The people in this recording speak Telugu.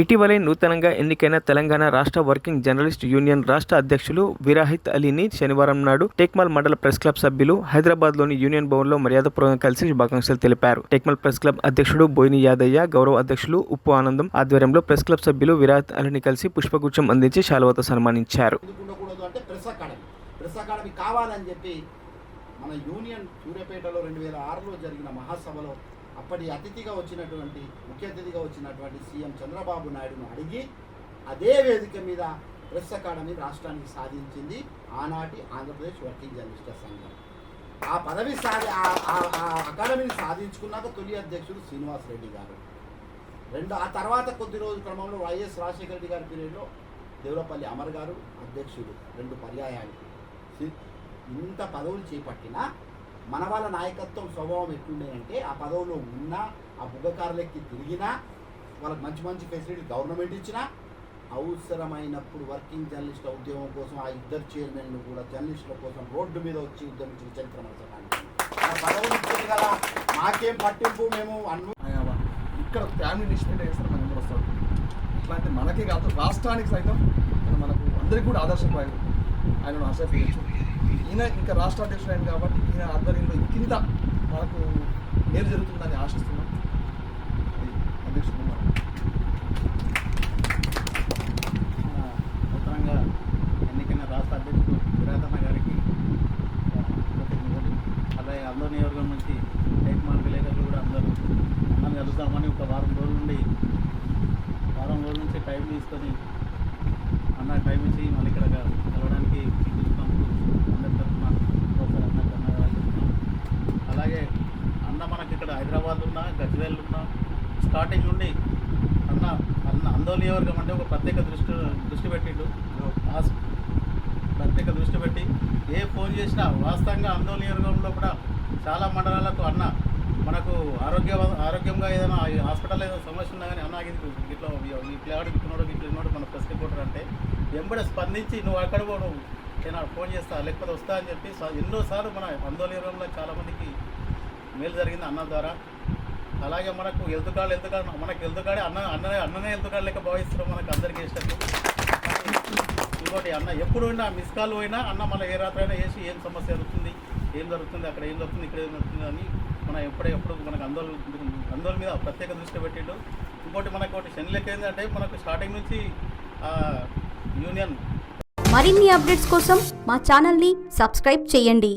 ఇటీవలే నూతనంగా ఎన్నికైన తెలంగాణ రాష్ట్ర వర్కింగ్ జర్నలిస్ట్ యూనియన్ రాష్ట్ర అధ్యక్షులు విరాహిత్ అలీని శనివారం నాడు టెక్మల్ మండల ప్రెస్ క్లబ్ సభ్యులు హైదరాబాద్లోని యూనియన్ భవన్లో మర్యాదపూర్వకంగా కలిసి శుభాకాంక్షలు తెలిపారు. టెక్మల్ ప్రెస్ క్లబ్ అధ్యక్షుడు బోయిని యాదయ్య, గౌరవ అధ్యక్షులు ఉప్పు ఆనందం ఆధ్వర్యంలో ప్రెస్ క్లబ్ సభ్యులు విరాహిత్ అలీని కలిసి పుష్పగుచ్చం అందించి శాలువాతో సన్మానించారు. మన యూనియన్ సూర్యాపేటలో 2006లో జరిగిన మహాసభలో అప్పటి ముఖ్య అతిథిగా వచ్చినటువంటి సీఎం చంద్రబాబు నాయుడును అడిగి అదే వేదిక మీద ప్రెస్ అకాడమీ రాష్ట్రానికి సాధించింది ఆనాటి ఆంధ్రప్రదేశ్ వర్కింగ్ జర్నలిస్టుల సంఘం. ఆ పదవి అకాడమీని సాధించుకున్నాక తొలి అధ్యక్షుడు శ్రీనివాస్ రెడ్డి గారు, ఆ తర్వాత కొద్ది రోజుల క్రమంలో వైఎస్ రాజశేఖర రెడ్డి గారి పీరియడ్లో దేవులపల్లి అమర్ గారు అధ్యక్షుడు 2 పర్యాయాలు. ఇంత పదవులు చేపట్టినా మన వాళ్ళ నాయకత్వం స్వభావం ఎట్లుండేదంటే ఆ పదవులో ఉన్నా, ఆ బుగ్గకారులెక్కి తిరిగినా, వాళ్ళకి మంచి మంచి ఫెసిలిటీ గవర్నమెంట్ ఇచ్చినా అవసరమైనప్పుడు వర్కింగ్ జర్నలిస్టుల ఉద్యోగం కోసం ఆ ఇద్దరు చైర్మన్లు కూడా జర్నలిస్టుల కోసం రోడ్డు మీద వచ్చి ఉద్యమించిన చరిత్ర మన పదవులు ఇచ్చేది కదా, మాకేం పట్టింపు, మేము ఇక్కడ ఫ్యామిలీ నిష్పేట చేస్తారు, మనం కూడా వస్తాడు. ఇట్లాంటి మనకే కాదు రాష్ట్రానికి సైతం మనకు అందరికీ కూడా ఆదర్శప్రాయం. ఆయనను ఆశ్రయించు. ఈయన ఇంకా రాష్ట్ర అధ్యక్షుడు అయింది కాబట్టి ఈయన ఆధ్వర్యంలో కింద మనకు మేలు జరుగుతుందని ఆశిస్తున్నాం. అధ్యక్షుడు నూతనంగా ఎన్నికైన రాష్ట్ర అధ్యక్షుడు విరాధన్న గారికి అలాగే అందరి నియోజకవర్గం నుంచి టెక్మాల్ విలేకరులు కూడా అందరూ అన్నం కలుద్దామని ఒక వారం రోజుల నుంచి టైం తీసుకొని అన్న టైం ఇచ్చి మళ్ళీ ఇక్కడ కలవడానికి అందరి తరఫున ఒకసారి అన్న ధన్యవాదాలు చెప్తున్నాం. అలాగే అన్న మనకి ఇక్కడ హైదరాబాద్ ఉన్నా, గజ్వేల్ ఉన్నా, స్టార్టింగ్ నుండి అన్న ఆందోళన నియోజకవర్గం అంటే ఒక ప్రత్యేక దృష్టి పెట్టిండు. ప్రత్యేక దృష్టి పెట్టి ఏ ఫోన్ చేసినా వాస్తవంగా ఆందోళన నియోజకవర్గంలో కూడా చాలా మండలాలకు అన్న మనకు ఆరోగ్యంగా ఏదైనా హాస్పిటల్ ఏదైనా సమస్య ఉన్నా కానీ అన్న ఇట్లా ఇట్లా మన ప్రెస్ రిపోర్టర్ అంటే వెంబడే స్పందించి నువ్వు అక్కడ కూడా నేను ఫోన్ చేస్తా లేకపోతే వస్తా అని చెప్పి ఎన్నోసార్లు మన ఆందోళనలో చాలామందికి మేలు జరిగింది అన్న ద్వారా. అలాగే మనకు హెల్త్ కార్డు మనకు హెల్త్ కార్డే అన్ననే హెల్త్ కార్డు లెక్క భావిస్తున్నాం మనకు అందరికీ ఇష్టం. ఇంకోటి అన్న ఎప్పుడు పోయినా మిస్ కాల్ పోయినా అన్న మన ఏ రాత్రి అయినా వేసి ఏం సమస్య జరుగుతుంది, ఏం జరుగుతుంది, అక్కడ ఏం జరుగుతుంది, ఇక్కడ ఏం జరుగుతుంది అని మనం ఎప్పుడు మనకు ఆందోళన మీద ప్రత్యేక దృష్టి పెట్టిండు. ఇంకోటి మనకు ఒకటి శనిలెక్క ఏంటంటే మనకు స్టార్టింగ్ నుంచి యూనియన్ మరిన్ని అప్డేట్స్ కోసం మా ఛానల్ని సబ్స్క్రైబ్ చేయండి.